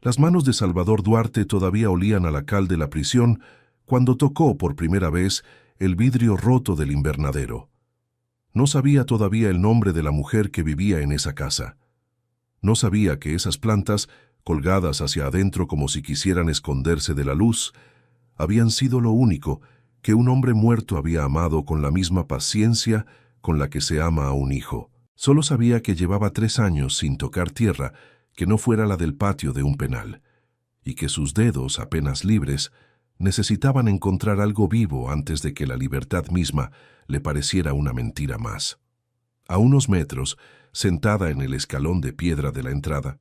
Las manos de Salvador Duarte todavía olían a la cal de la prisión cuando tocó por primera vez el vidrio roto del invernadero. No sabía todavía el nombre de la mujer que vivía en esa casa. No sabía que esas plantas, colgadas hacia adentro como si quisieran esconderse de la luz, habían sido lo único que un hombre muerto había amado con la misma paciencia con la que se ama a un hijo. Solo sabía que llevaba 3 años sin tocar tierra que no fuera la del patio de un penal, y que sus dedos, apenas libres, necesitaban encontrar algo vivo antes de que la libertad misma le pareciera una mentira más. A unos metros, sentada en el escalón de piedra de la entrada,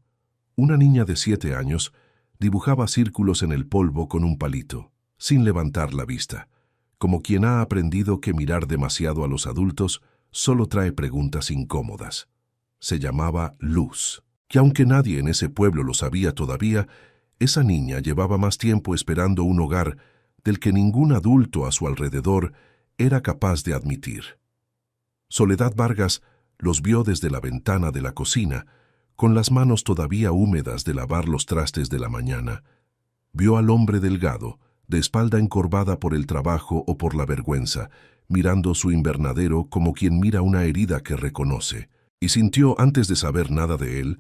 una niña de 7 años dibujaba círculos en el polvo con un palito, sin levantar la vista, como quien ha aprendido que mirar demasiado a los adultos solo trae preguntas incómodas. Se llamaba Luz, que aunque nadie en ese pueblo lo sabía todavía, esa niña llevaba más tiempo esperando un hogar del que ningún adulto a su alrededor era capaz de admitir. Soledad Vargas los vio desde la ventana de la cocina, con las manos todavía húmedas de lavar los trastes de la mañana. Vio al hombre delgado, de espalda encorvada por el trabajo o por la vergüenza, mirando su invernadero como quien mira una herida que reconoce, y sintió, antes de saber nada de él,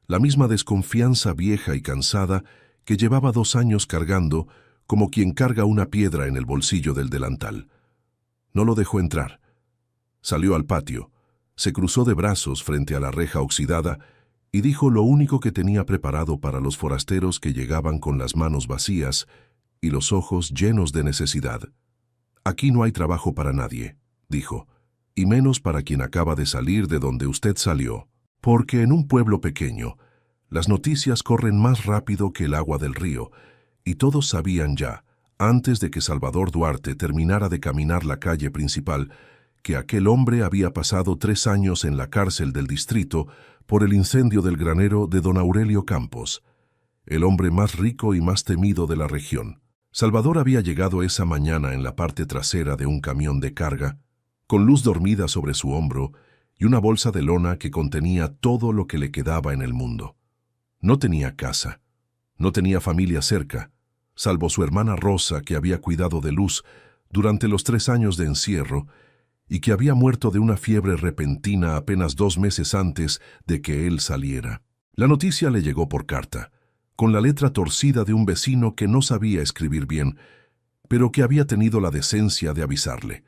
la misma desconfianza vieja y cansada que llevaba 2 años cargando, como quien carga una piedra en el bolsillo del delantal. No lo dejó entrar. Salió al patio, se cruzó de brazos frente a la reja oxidada y dijo lo único que tenía preparado para los forasteros que llegaban con las manos vacías y los ojos llenos de necesidad. «Aquí no hay trabajo para nadie», dijo, «y menos para quien acaba de salir de donde usted salió, porque en un pueblo pequeño las noticias corren más rápido que el agua del río, y todos sabían ya, antes de que Salvador Duarte terminara de caminar la calle principal, que aquel hombre había pasado 3 años en la cárcel del distrito por el incendio del granero de don Aurelio Campos, el hombre más rico y más temido de la región. Salvador había llegado esa mañana en la parte trasera de un camión de carga, con Luz dormida sobre su hombro y una bolsa de lona que contenía todo lo que le quedaba en el mundo. No tenía casa, no tenía familia cerca, salvo su hermana Rosa, que había cuidado de Luz durante los 3 años de encierro y que había muerto de una fiebre repentina apenas 2 meses antes de que él saliera. La noticia le llegó por carta, con la letra torcida de un vecino que no sabía escribir bien, pero que había tenido la decencia de avisarle.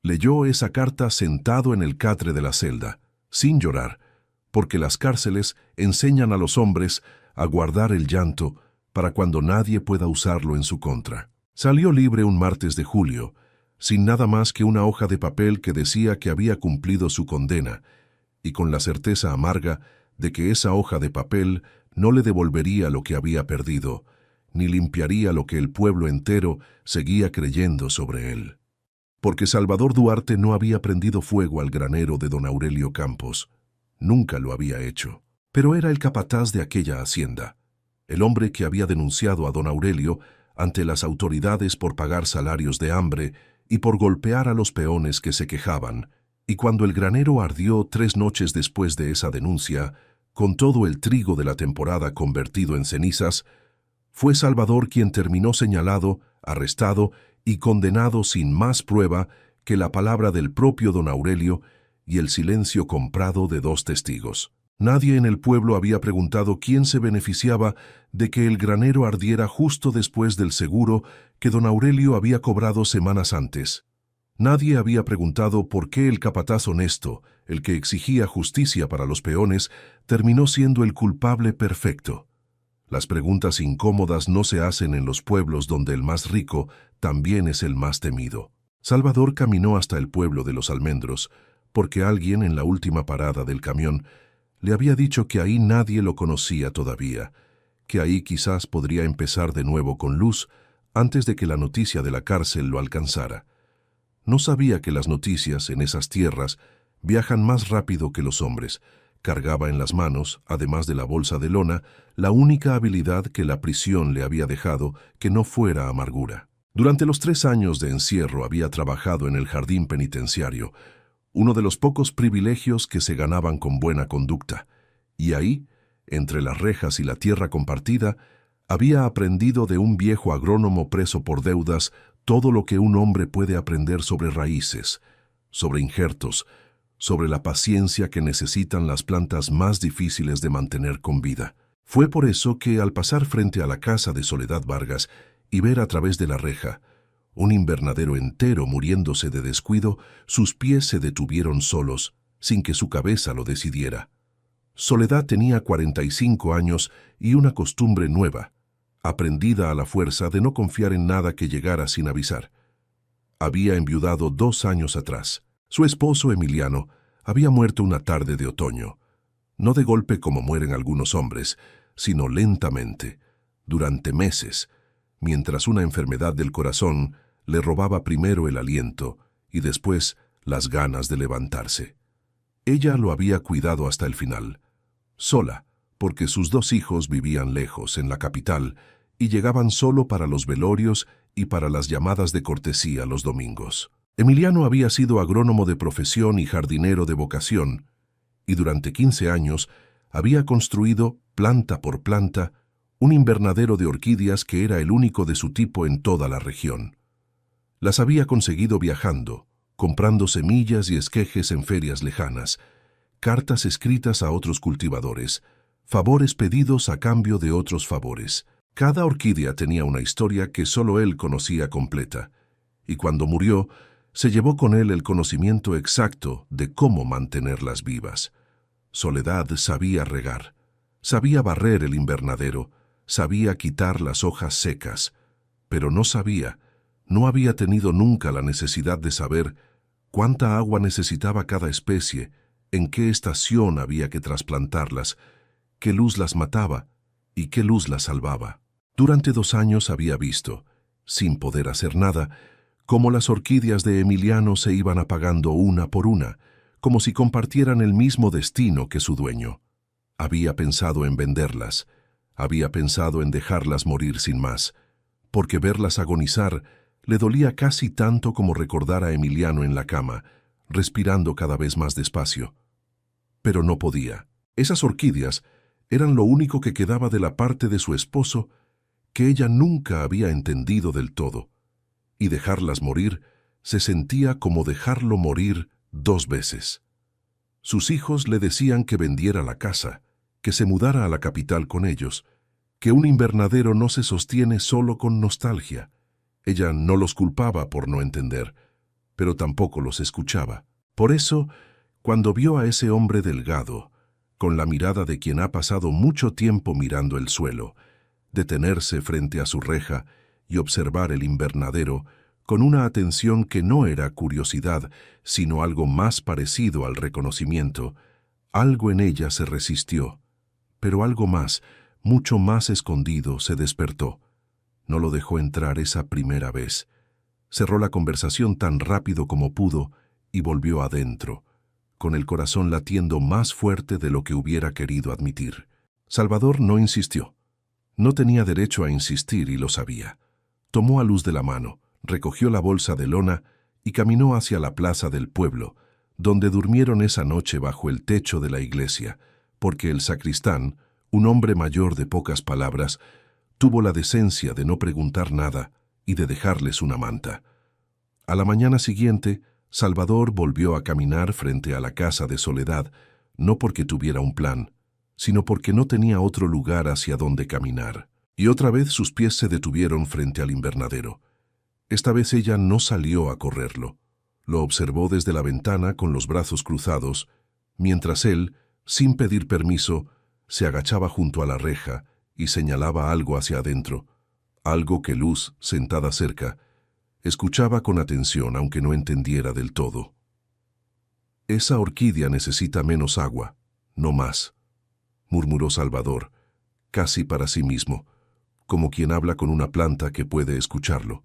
Leyó esa carta sentado en el catre de la celda, sin llorar, porque las cárceles enseñan a los hombres a guardar el llanto para cuando nadie pueda usarlo en su contra. Salió libre un martes de julio, sin nada más que una hoja de papel que decía que había cumplido su condena, y con la certeza amarga de que esa hoja de papel no le devolvería lo que había perdido, ni limpiaría lo que el pueblo entero seguía creyendo sobre él. Porque Salvador Duarte no había prendido fuego al granero de don Aurelio Campos. Nunca lo había hecho. Pero era el capataz de aquella hacienda, el hombre que había denunciado a don Aurelio ante las autoridades por pagar salarios de hambre y por golpear a los peones que se quejaban, y cuando el granero ardió 3 noches después de esa denuncia, con todo el trigo de la temporada convertido en cenizas, fue Salvador quien terminó señalado, arrestado y condenado sin más prueba que la palabra del propio don Aurelio y el silencio comprado de 2 testigos. Nadie en el pueblo había preguntado quién se beneficiaba de que el granero ardiera justo después del seguro que don Aurelio había cobrado semanas antes. Nadie había preguntado por qué el capataz honesto, el que exigía justicia para los peones, terminó siendo el culpable perfecto. Las preguntas incómodas no se hacen en los pueblos donde el más rico también es el más temido. Salvador caminó hasta el pueblo de los Almendros, porque alguien en la última parada del camión le había dicho que ahí nadie lo conocía todavía, que ahí quizás podría empezar de nuevo con Luz antes de que la noticia de la cárcel lo alcanzara. No sabía que las noticias en esas tierras viajan más rápido que los hombres. Cargaba en las manos, además de la bolsa de lona, la única habilidad que la prisión le había dejado que no fuera amargura. Durante los 3 años de encierro había trabajado en el jardín penitenciario, uno de los pocos privilegios que se ganaban con buena conducta, y ahí entre las rejas y la tierra compartida, había aprendido de un viejo agrónomo preso por deudas todo lo que un hombre puede aprender sobre raíces, sobre injertos, sobre la paciencia que necesitan las plantas más difíciles de mantener con vida. Fue por eso que, al pasar frente a la casa de Soledad Vargas y ver a través de la reja un invernadero entero muriéndose de descuido, sus pies se detuvieron solos, sin que su cabeza lo decidiera. Soledad tenía 45 años y una costumbre nueva, aprendida a la fuerza de no confiar en nada que llegara sin avisar. Había enviudado 2 años atrás. Su esposo, Emiliano, había muerto una tarde de otoño, no de golpe como mueren algunos hombres, sino lentamente, durante meses, mientras una enfermedad del corazón le robaba primero el aliento y después las ganas de levantarse. Ella lo había cuidado hasta el final, sola, porque sus 2 hijos vivían lejos, en la capital, y llegaban solo para los velorios y para las llamadas de cortesía los domingos. Emiliano había sido agrónomo de profesión y jardinero de vocación, y durante 15 años había construido, planta por planta, un invernadero de orquídeas que era el único de su tipo en toda la región. Las había conseguido viajando, comprando semillas y esquejes en ferias lejanas, cartas escritas a otros cultivadores, favores pedidos a cambio de otros favores. Cada orquídea tenía una historia que solo él conocía completa, y cuando murió, se llevó con él el conocimiento exacto de cómo mantenerlas vivas. Soledad sabía regar, sabía barrer el invernadero, sabía quitar las hojas secas, pero no había tenido nunca la necesidad de saber cuánta agua necesitaba cada especie, en qué estación había que trasplantarlas, qué luz las mataba y qué luz las salvaba. Durante 2 años había visto, sin poder hacer nada, cómo las orquídeas de Emiliano se iban apagando una por una, como si compartieran el mismo destino que su dueño. Había pensado en venderlas, había pensado en dejarlas morir sin más, porque verlas agonizar le dolía casi tanto como recordar a Emiliano en la cama, respirando cada vez más despacio. Pero no podía. Esas orquídeas eran lo único que quedaba de la parte de su esposo que ella nunca había entendido del todo, y dejarlas morir se sentía como dejarlo morir 2 veces. Sus hijos le decían que vendiera la casa, que se mudara a la capital con ellos, que un invernadero no se sostiene solo con nostalgia. Ella no los culpaba por no entender, pero tampoco los escuchaba. Por eso, cuando vio a ese hombre delgado, con la mirada de quien ha pasado mucho tiempo mirando el suelo, detenerse frente a su reja y observar el invernadero con una atención que no era curiosidad, sino algo más parecido al reconocimiento, algo en ella se resistió, pero algo más, mucho más escondido, se despertó. No lo dejó entrar esa primera vez. Cerró la conversación tan rápido como pudo y volvió adentro, con el corazón latiendo más fuerte de lo que hubiera querido admitir. Salvador no insistió. No tenía derecho a insistir y lo sabía. Tomó a Luz de la mano, recogió la bolsa de lona y caminó hacia la plaza del pueblo, donde durmieron esa noche bajo el techo de la iglesia, porque el sacristán, un hombre mayor de pocas palabras, tuvo la decencia de no preguntar nada y de dejarles una manta. A la mañana siguiente, Salvador volvió a caminar frente a la casa de Soledad, no porque tuviera un plan, sino porque no tenía otro lugar hacia donde caminar. Y otra vez sus pies se detuvieron frente al invernadero. Esta vez ella no salió a correrlo. Lo observó desde la ventana con los brazos cruzados, mientras él, sin pedir permiso, se agachaba junto a la reja y señalaba algo hacia adentro, algo que Luz, sentada cerca, escuchaba con atención aunque no entendiera del todo. «Esa orquídea necesita menos agua, no más», murmuró Salvador, casi para sí mismo, como quien habla con una planta que puede escucharlo.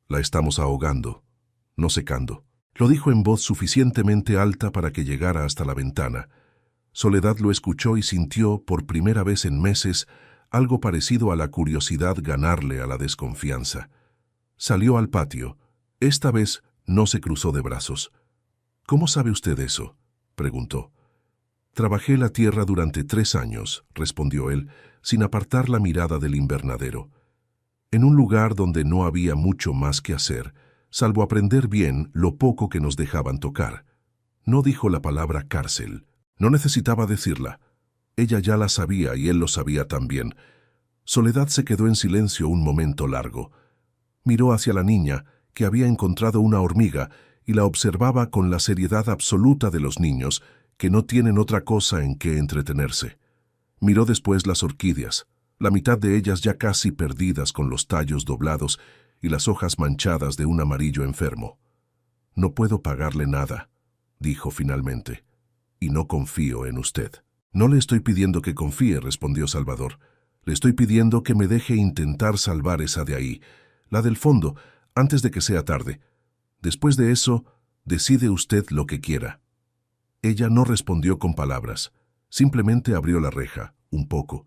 «La estamos ahogando, no secando». Lo dijo en voz suficientemente alta para que llegara hasta la ventana. Soledad lo escuchó y sintió, por primera vez en meses, algo parecido a la curiosidad ganarle a la desconfianza. Salió al patio. Esta vez no se cruzó de brazos. «¿Cómo sabe usted eso?», preguntó. Trabajé la tierra durante 3 años, respondió él, sin apartar la mirada del invernadero. En un lugar donde no había mucho más que hacer, salvo aprender bien lo poco que nos dejaban tocar. No dijo la palabra cárcel. No necesitaba decirla. Ella ya la sabía y él lo sabía también. Soledad se quedó en silencio un momento largo. Miró hacia la niña, que había encontrado una hormiga, y la observaba con la seriedad absoluta de los niños, que no tienen otra cosa en que entretenerse. Miró después las orquídeas, la mitad de ellas ya casi perdidas con los tallos doblados y las hojas manchadas de un amarillo enfermo. «No puedo pagarle nada», dijo finalmente, «y no confío en usted». «No le estoy pidiendo que confíe», respondió Salvador. «Le estoy pidiendo que me deje intentar salvar esa de ahí, la del fondo, antes de que sea tarde. Después de eso, decide usted lo que quiera». Ella no respondió con palabras. Simplemente abrió la reja, un poco,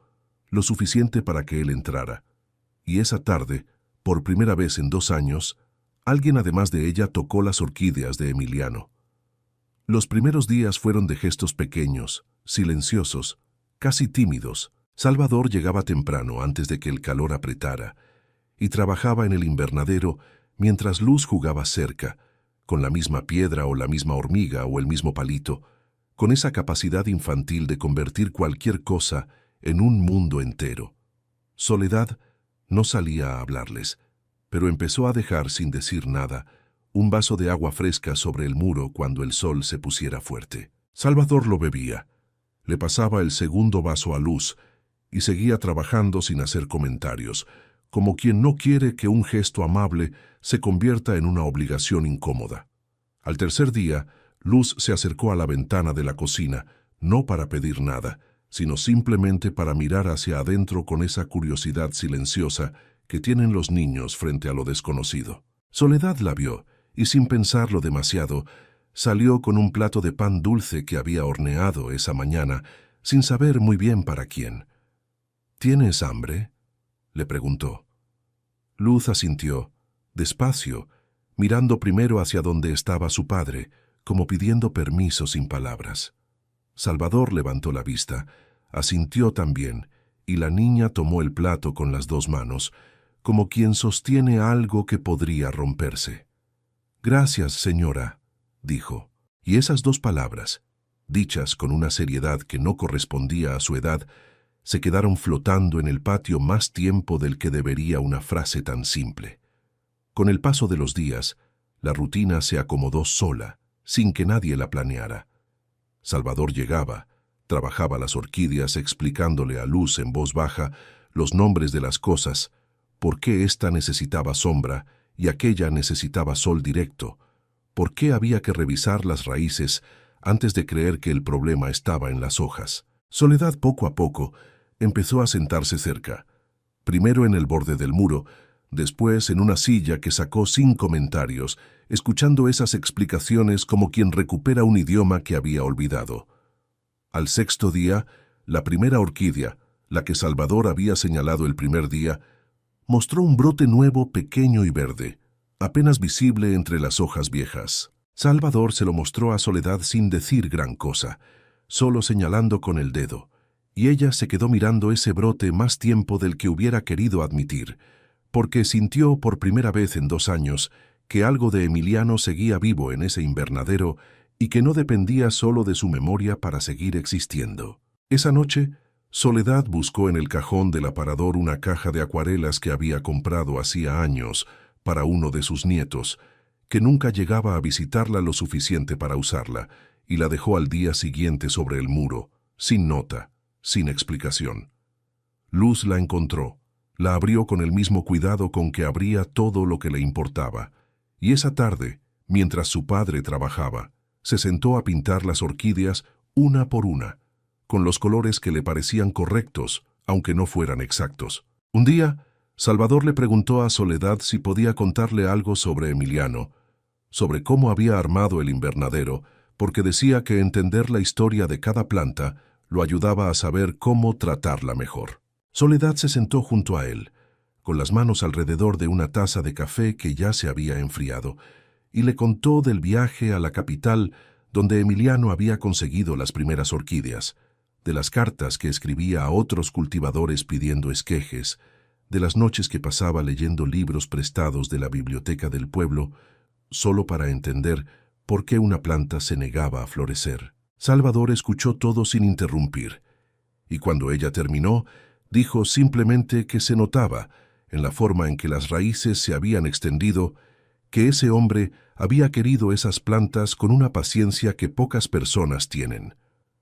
lo suficiente para que él entrara. Y esa tarde, por primera vez en 2 años, alguien además de ella tocó las orquídeas de Emiliano. Los primeros días fueron de gestos pequeños, silenciosos, casi tímidos. Salvador llegaba temprano antes de que el calor apretara y trabajaba en el invernadero mientras Luz jugaba cerca, con la misma piedra o la misma hormiga o el mismo palito, con esa capacidad infantil de convertir cualquier cosa en un mundo entero. Soledad no salía a hablarles, pero empezó a dejar sin decir nada un vaso de agua fresca sobre el muro cuando el sol se pusiera fuerte. Salvador lo bebía. Le pasaba el segundo vaso a Luz y seguía trabajando sin hacer comentarios, como quien no quiere que un gesto amable se convierta en una obligación incómoda. Al tercer día, Luz se acercó a la ventana de la cocina, no para pedir nada, sino simplemente para mirar hacia adentro con esa curiosidad silenciosa que tienen los niños frente a lo desconocido. Soledad la vio, y sin pensarlo demasiado, salió con un plato de pan dulce que había horneado esa mañana, sin saber muy bien para quién. «¿Tienes hambre?», le preguntó. Luz asintió, despacio, mirando primero hacia donde estaba su padre, como pidiendo permiso sin palabras. Salvador levantó la vista, asintió también, y la niña tomó el plato con las 2 manos, como quien sostiene algo que podría romperse. «Gracias, señora», dijo, y esas 2 palabras, dichas con una seriedad que no correspondía a su edad, se quedaron flotando en el patio más tiempo del que debería una frase tan simple. Con el paso de los días, la rutina se acomodó sola, sin que nadie la planeara. Salvador llegaba, trabajaba las orquídeas explicándole a Luz en voz baja los nombres de las cosas, por qué ésta necesitaba sombra y aquella necesitaba sol directo, por qué había que revisar las raíces antes de creer que el problema estaba en las hojas. Soledad poco a poco empezó a sentarse cerca, primero en el borde del muro, después en una silla que sacó sin comentarios, escuchando esas explicaciones como quien recupera un idioma que había olvidado. Al 6.º día, la primera orquídea, la que Salvador había señalado el primer día, mostró un brote nuevo pequeño y verde, apenas visible entre las hojas viejas. Salvador se lo mostró a Soledad sin decir gran cosa, solo señalando con el dedo, y ella se quedó mirando ese brote más tiempo del que hubiera querido admitir, porque sintió por primera vez en 2 años que algo de Emiliano seguía vivo en ese invernadero y que no dependía solo de su memoria para seguir existiendo. Esa noche, Soledad buscó en el cajón del aparador una caja de acuarelas que había comprado hacía años para uno de sus nietos, que nunca llegaba a visitarla lo suficiente para usarla, y la dejó al día siguiente sobre el muro, sin nota, sin explicación. Luz la encontró, la abrió con el mismo cuidado con que abría todo lo que le importaba, y esa tarde, mientras su padre trabajaba, se sentó a pintar las orquídeas una por una, con los colores que le parecían correctos, aunque no fueran exactos. Un día, Salvador le preguntó a Soledad si podía contarle algo sobre Emiliano, sobre cómo había armado el invernadero, porque decía que entender la historia de cada planta lo ayudaba a saber cómo tratarla mejor. Soledad se sentó junto a él, con las manos alrededor de una taza de café que ya se había enfriado, y le contó del viaje a la capital donde Emiliano había conseguido las primeras orquídeas, de las cartas que escribía a otros cultivadores pidiendo esquejes, de las noches que pasaba leyendo libros prestados de la biblioteca del pueblo, solo para entender por qué una planta se negaba a florecer. Salvador escuchó todo sin interrumpir, y cuando ella terminó, dijo simplemente que se notaba, en la forma en que las raíces se habían extendido, que ese hombre había querido esas plantas con una paciencia que pocas personas tienen.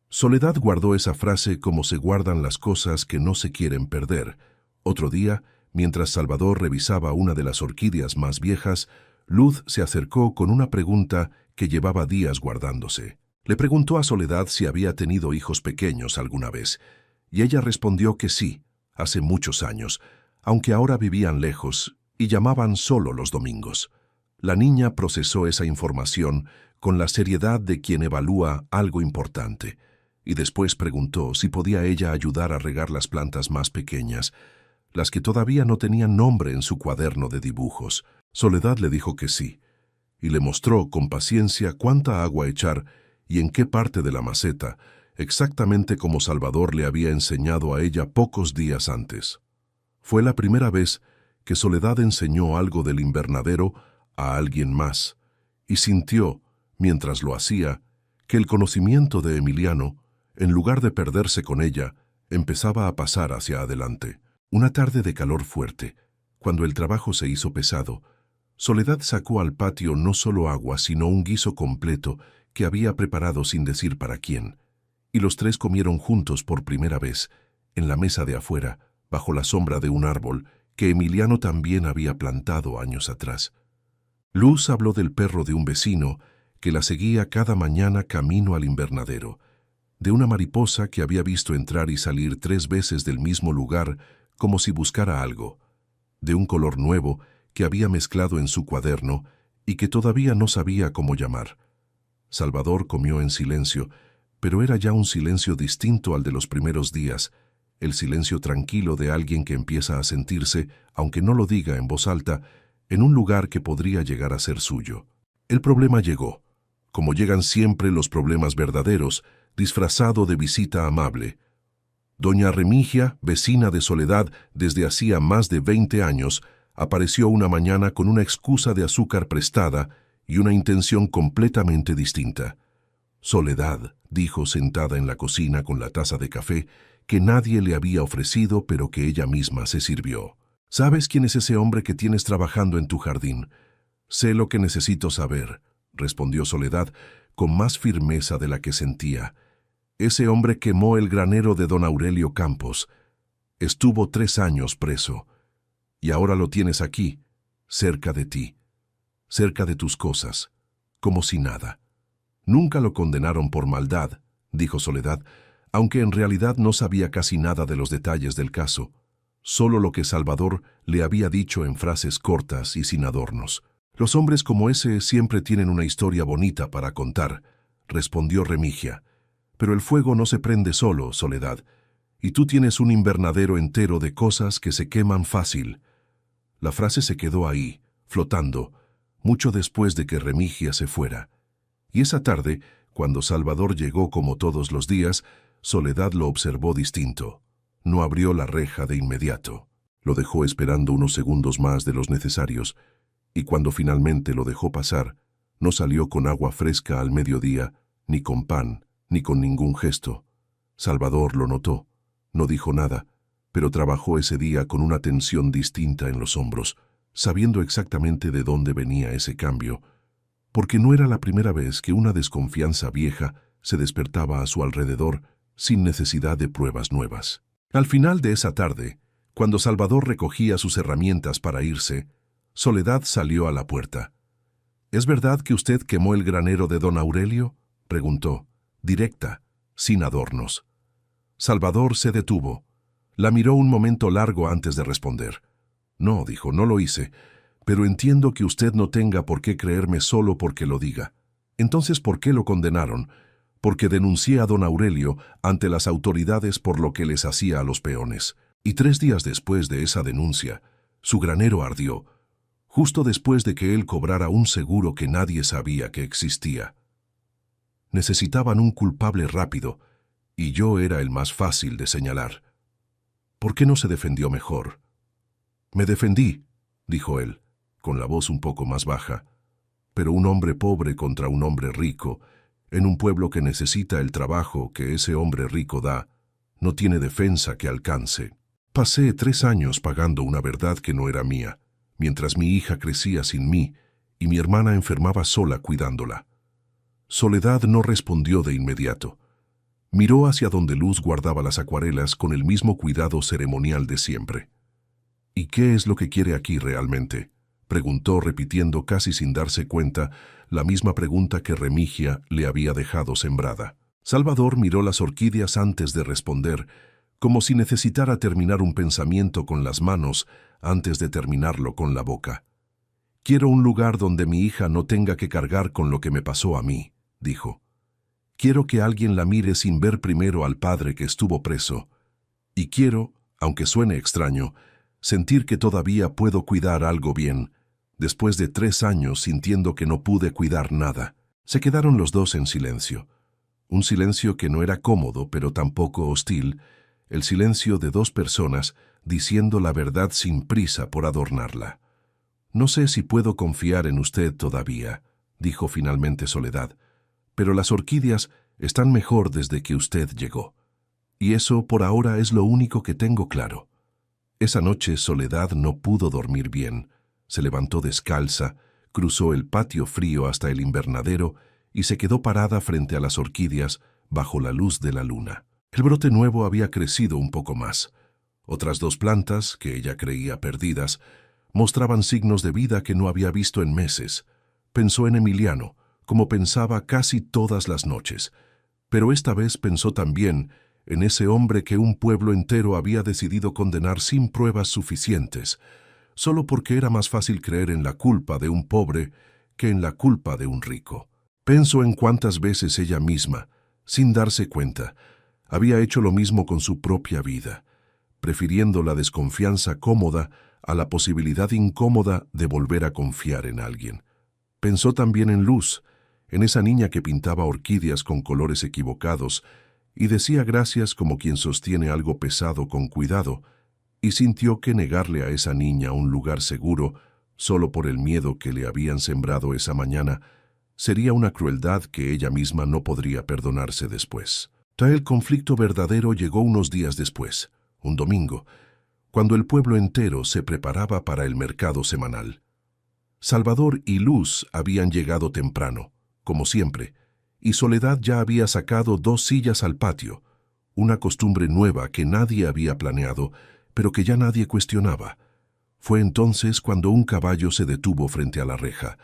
Soledad guardó esa frase como se guardan las cosas que no se quieren perder. Otro día, mientras Salvador revisaba una de las orquídeas más viejas, Luz se acercó con una pregunta que llevaba días guardándose. Le preguntó a Soledad si había tenido hijos pequeños alguna vez, y ella respondió que sí, hace muchos años, aunque ahora vivían lejos y llamaban solo los domingos. La niña procesó esa información con la seriedad de quien evalúa algo importante, y después preguntó si podía ella ayudar a regar las plantas más pequeñas, las que todavía no tenían nombre en su cuaderno de dibujos. Soledad le dijo que sí, y le mostró con paciencia cuánta agua echar y en qué parte de la maceta, exactamente como Salvador le había enseñado a ella pocos días antes. Fue la primera vez que Soledad enseñó algo del invernadero a alguien más, y sintió, mientras lo hacía, que el conocimiento de Emiliano, en lugar de perderse con ella, empezaba a pasar hacia adelante. Una tarde de calor fuerte, cuando el trabajo se hizo pesado, Soledad sacó al patio no solo agua, sino un guiso completo que había preparado sin decir para quién, y los tres comieron juntos por primera vez, en la mesa de afuera, bajo la sombra de un árbol que Emiliano también había plantado años atrás. Luz habló del perro de un vecino que la seguía cada mañana camino al invernadero, de una mariposa que había visto entrar y salir 3 veces del mismo lugar como si buscara algo, de un color nuevo que había mezclado en su cuaderno y que todavía no sabía cómo llamar. Salvador comió en silencio, pero era ya un silencio distinto al de los primeros días, el silencio tranquilo de alguien que empieza a sentirse, aunque no lo diga en voz alta, en un lugar que podría llegar a ser suyo. El problema llegó, como llegan siempre los problemas verdaderos, disfrazado de visita amable. Doña Remigia, vecina de Soledad desde hacía más de 20 años, apareció una mañana con una excusa de azúcar prestada y una intención completamente distinta. Soledad, dijo sentada en la cocina con la taza de café, que nadie le había ofrecido pero que ella misma se sirvió. ¿Sabes quién es ese hombre que tienes trabajando en tu jardín? Sé lo que necesito saber, respondió Soledad, con más firmeza de la que sentía. Ese hombre quemó el granero de don Aurelio Campos. Estuvo 3 años preso. Y ahora lo tienes aquí, cerca de ti, cerca de tus cosas, como si nada. Nunca lo condenaron por maldad, dijo Soledad, aunque en realidad no sabía casi nada de los detalles del caso, solo lo que Salvador le había dicho en frases cortas y sin adornos. Los hombres como ese siempre tienen una historia bonita para contar, respondió Remigia. Pero el fuego no se prende solo, Soledad, y tú tienes un invernadero entero de cosas que se queman fácil. La frase se quedó ahí, flotando, mucho después de que Remigia se fuera. Y esa tarde, cuando Salvador llegó como todos los días, Soledad lo observó distinto. No abrió la reja de inmediato. Lo dejó esperando unos segundos más de los necesarios, y cuando finalmente lo dejó pasar, no salió con agua fresca al mediodía, ni con pan, ni con ningún gesto. Salvador lo notó, no dijo nada, pero trabajó ese día con una tensión distinta en los hombros, sabiendo exactamente de dónde venía ese cambio, porque no era la primera vez que una desconfianza vieja se despertaba a su alrededor sin necesidad de pruebas nuevas. Al final de esa tarde, cuando Salvador recogía sus herramientas para irse, Soledad salió a la puerta. ¿Es verdad que usted quemó el granero de don Aurelio?, preguntó, directa, sin adornos. Salvador se detuvo. La miró un momento largo antes de responder. No, dijo, no lo hice, pero entiendo que usted no tenga por qué creerme solo porque lo diga. Entonces, ¿por qué lo condenaron? Porque denuncié a don Aurelio ante las autoridades por lo que les hacía a los peones. Y 3 días después de esa denuncia, su granero ardió, justo después de que él cobrara un seguro que nadie sabía que existía. Necesitaban un culpable rápido, y yo era el más fácil de señalar. ¿Por qué no se defendió mejor? Me defendí, dijo él, con la voz un poco más baja. Pero un hombre pobre contra un hombre rico, en un pueblo que necesita el trabajo que ese hombre rico da, no tiene defensa que alcance. Pasé 3 años pagando una verdad que no era mía, mientras mi hija crecía sin mí y mi hermana enfermaba sola cuidándola. Soledad no respondió de inmediato. Miró hacia donde Luz guardaba las acuarelas con el mismo cuidado ceremonial de siempre. ¿Y qué es lo que quiere aquí realmente?, preguntó, repitiendo casi sin darse cuenta la misma pregunta que Remigia le había dejado sembrada. Salvador miró las orquídeas antes de responder, como si necesitara terminar un pensamiento con las manos antes de terminarlo con la boca. «Quiero un lugar donde mi hija no tenga que cargar con lo que me pasó a mí», dijo. «Quiero que alguien la mire sin ver primero al padre que estuvo preso. Y quiero, aunque suene extraño, sentir que todavía puedo cuidar algo bien, después de 3 años sintiendo que no pude cuidar nada». Se quedaron los dos en silencio. Un silencio que no era cómodo, pero tampoco hostil, el silencio de 2 personas diciendo la verdad sin prisa por adornarla. «No sé si puedo confiar en usted todavía», dijo finalmente Soledad, «pero las orquídeas están mejor desde que usted llegó. Y eso por ahora es lo único que tengo claro». Esa noche Soledad no pudo dormir bien. Se levantó descalza, cruzó el patio frío hasta el invernadero y se quedó parada frente a las orquídeas bajo la luz de la luna. El brote nuevo había crecido un poco más. Otras 2 plantas, que ella creía perdidas, mostraban signos de vida que no había visto en meses. Pensó en Emiliano, como pensaba casi todas las noches, pero esta vez pensó también en ese hombre que un pueblo entero había decidido condenar sin pruebas suficientes, solo porque era más fácil creer en la culpa de un pobre que en la culpa de un rico. Pensó en cuántas veces ella misma, sin darse cuenta, había hecho lo mismo con su propia vida, prefiriendo la desconfianza cómoda a la posibilidad incómoda de volver a confiar en alguien. Pensó también en Luz, en esa niña que pintaba orquídeas con colores equivocados y decía gracias como quien sostiene algo pesado con cuidado, y sintió que negarle a esa niña un lugar seguro, solo por el miedo que le habían sembrado esa mañana, sería una crueldad que ella misma no podría perdonarse después. El conflicto verdadero llegó unos días después, un domingo, cuando el pueblo entero se preparaba para el mercado semanal. Salvador y Luz habían llegado temprano, como siempre, y Soledad ya había sacado 2 sillas al patio, una costumbre nueva que nadie había planeado, pero que ya nadie cuestionaba. Fue entonces cuando un caballo se detuvo frente a la reja,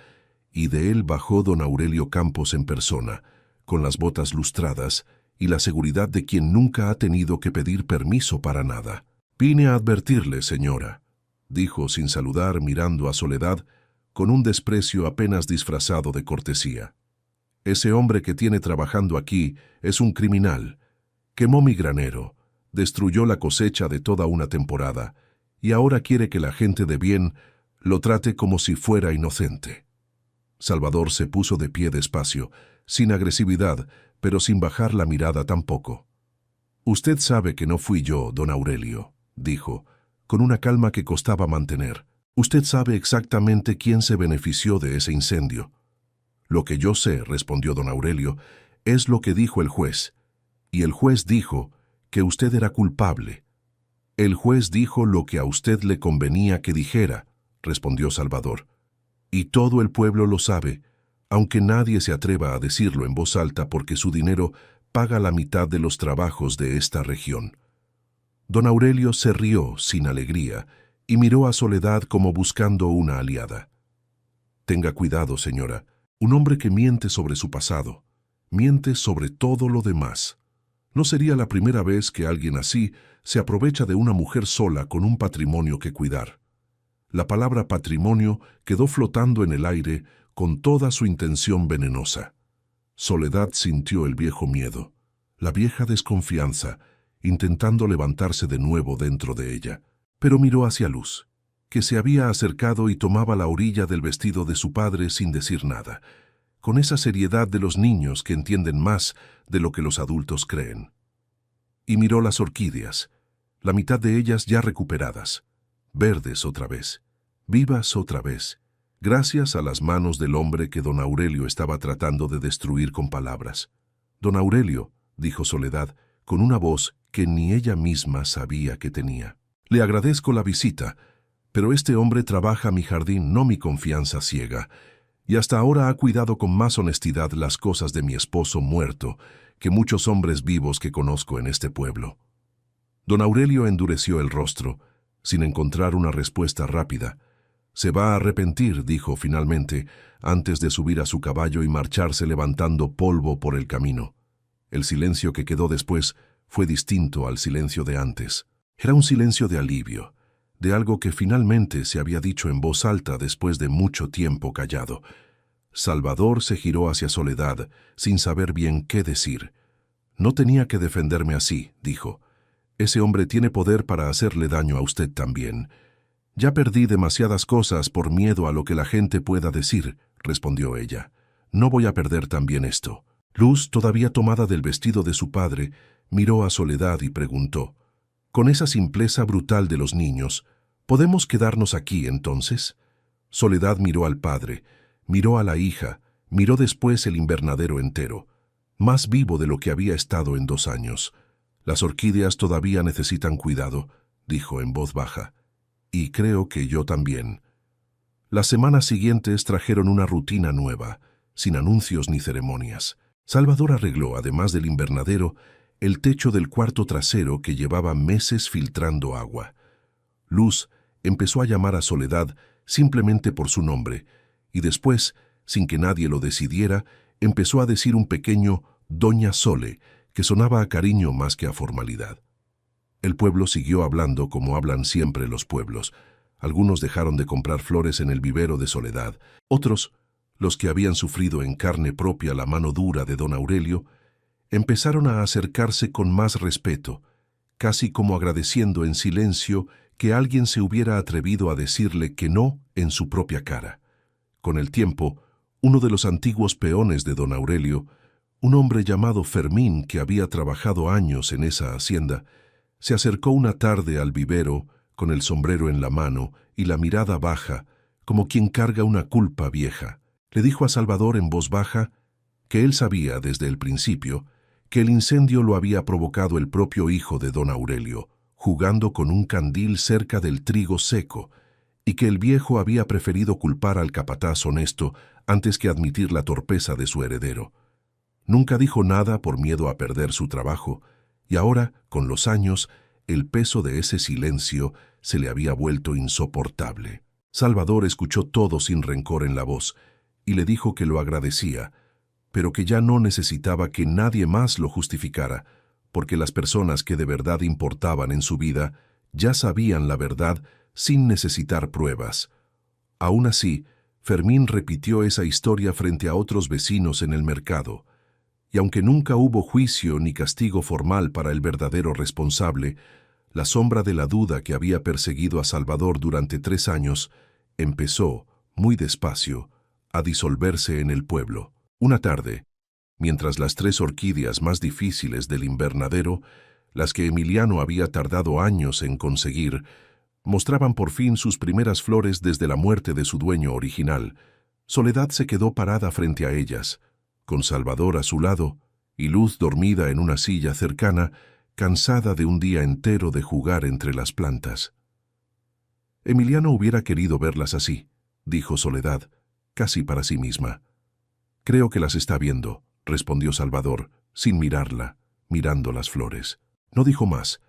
y de él bajó don Aurelio Campos en persona, con las botas lustradas y la seguridad de quien nunca ha tenido que pedir permiso para nada. «Vine a advertirle, señora», dijo sin saludar, mirando a Soledad con un desprecio apenas disfrazado de cortesía. «Ese hombre que tiene trabajando aquí es un criminal. Quemó mi granero, destruyó la cosecha de toda una temporada, y ahora quiere que la gente de bien lo trate como si fuera inocente». Salvador se puso de pie despacio, sin agresividad, pero sin bajar la mirada tampoco. «Usted sabe que no fui yo, don Aurelio», dijo, con una calma que costaba mantener. «Usted sabe exactamente quién se benefició de ese incendio». «Lo que yo sé», respondió don Aurelio, «es lo que dijo el juez. Y el juez dijo que usted era culpable». «El juez dijo lo que a usted le convenía que dijera», respondió Salvador. «Y todo el pueblo lo sabe, aunque nadie se atreva a decirlo en voz alta porque su dinero paga la mitad de los trabajos de esta región». Don Aurelio se rió sin alegría y miró a Soledad como buscando una aliada. «Tenga cuidado, señora. Un hombre que miente sobre su pasado, miente sobre todo lo demás. No sería la primera vez que alguien así se aprovecha de una mujer sola con un patrimonio que cuidar». La palabra patrimonio quedó flotando en el aire con toda su intención venenosa. Soledad sintió el viejo miedo, la vieja desconfianza, intentando levantarse de nuevo dentro de ella. Pero miró hacia Luz, que se había acercado y tomaba la orilla del vestido de su padre sin decir nada. con esa seriedad de los niños que entienden más de lo que los adultos creen. Y miró las orquídeas, la mitad de ellas ya recuperadas, verdes otra vez, vivas otra vez, gracias a las manos del hombre que don Aurelio estaba tratando de destruir con palabras. «Don Aurelio», dijo Soledad, con una voz que ni ella misma sabía que tenía. «Le agradezco la visita, pero este hombre trabaja mi jardín, no mi confianza ciega, y hasta ahora ha cuidado con más honestidad las cosas de mi esposo muerto que muchos hombres vivos que conozco en este pueblo». Don Aurelio endureció el rostro, sin encontrar una respuesta rápida. «Se va a arrepentir», dijo finalmente, antes de subir a su caballo y marcharse levantando polvo por el camino. El silencio que quedó después fue distinto al silencio de antes. Era un silencio de alivio, de algo que finalmente se había dicho en voz alta después de mucho tiempo callado. Salvador se giró hacia Soledad, sin saber bien qué decir. «No tenía que defenderme así», dijo. «Ese hombre tiene poder para hacerle daño a usted también». «Ya perdí demasiadas cosas por miedo a lo que la gente pueda decir», respondió ella. «No voy a perder también esto». Luz, todavía tomada del vestido de su padre, miró a Soledad y preguntó, con esa simpleza brutal de los niños, «¿Podemos quedarnos aquí entonces?» Soledad miró al padre, miró a la hija, miró después el invernadero entero, más vivo de lo que había estado en 2 años. «Las orquídeas todavía necesitan cuidado», dijo en voz baja. «Y creo que yo también». Las semanas siguientes trajeron una rutina nueva, sin anuncios ni ceremonias. Salvador arregló, además del invernadero, el techo del cuarto trasero que llevaba meses filtrando agua. Luz empezó a llamar a Soledad simplemente por su nombre, y después, sin que nadie lo decidiera, empezó a decir un pequeño «Doña Sole», que sonaba a cariño más que a formalidad. El pueblo siguió hablando como hablan siempre los pueblos. Algunos dejaron de comprar flores en el vivero de Soledad. Otros, los que habían sufrido en carne propia la mano dura de don Aurelio, empezaron a acercarse con más respeto, casi como agradeciendo en silencio que alguien se hubiera atrevido a decirle que no en su propia cara. Con el tiempo, uno de los antiguos peones de don Aurelio, un hombre llamado Fermín que había trabajado años en esa hacienda, se acercó una tarde al vivero con el sombrero en la mano y la mirada baja, como quien carga una culpa vieja. Le dijo a Salvador en voz baja que él sabía desde el principio que el incendio lo había provocado el propio hijo de don Aurelio, jugando con un candil cerca del trigo seco, y que el viejo había preferido culpar al capataz honesto antes que admitir la torpeza de su heredero. Nunca dijo nada por miedo a perder su trabajo, y ahora, con los años, el peso de ese silencio se le había vuelto insoportable. Salvador escuchó todo sin rencor en la voz, y le dijo que lo agradecía, pero que ya no necesitaba que nadie más lo justificara, porque las personas que de verdad importaban en su vida ya sabían la verdad sin necesitar pruebas. Aún así, Fermín repitió esa historia frente a otros vecinos en el mercado, y aunque nunca hubo juicio ni castigo formal para el verdadero responsable, la sombra de la duda que había perseguido a Salvador durante 3 años empezó, muy despacio, a disolverse en el pueblo. Una tarde, mientras las 3 orquídeas más difíciles del invernadero, las que Emiliano había tardado años en conseguir, mostraban por fin sus primeras flores desde la muerte de su dueño original, Soledad se quedó parada frente a ellas, con Salvador a su lado y Luz dormida en una silla cercana, cansada de un día entero de jugar entre las plantas. Emiliano hubiera querido verlas así, dijo Soledad, casi para sí misma. «Creo que las está viendo», respondió Salvador, sin mirarla, mirando las flores. No dijo más,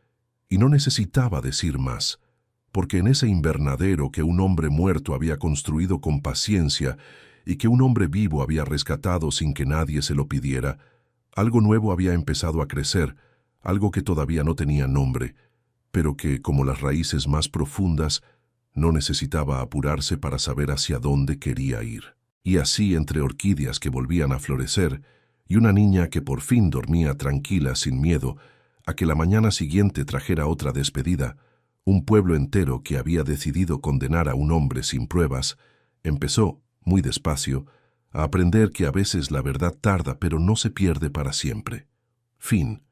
y no necesitaba decir más, porque en ese invernadero que un hombre muerto había construido con paciencia y que un hombre vivo había rescatado sin que nadie se lo pidiera, algo nuevo había empezado a crecer, algo que todavía no tenía nombre, pero que, como las raíces más profundas, no necesitaba apurarse para saber hacia dónde quería ir. Y así, entre orquídeas que volvían a florecer y una niña que por fin dormía tranquila sin miedo a que la mañana siguiente trajera otra despedida, un pueblo entero que había decidido condenar a un hombre sin pruebas, empezó, muy despacio, a aprender que a veces la verdad tarda pero no se pierde para siempre. Fin.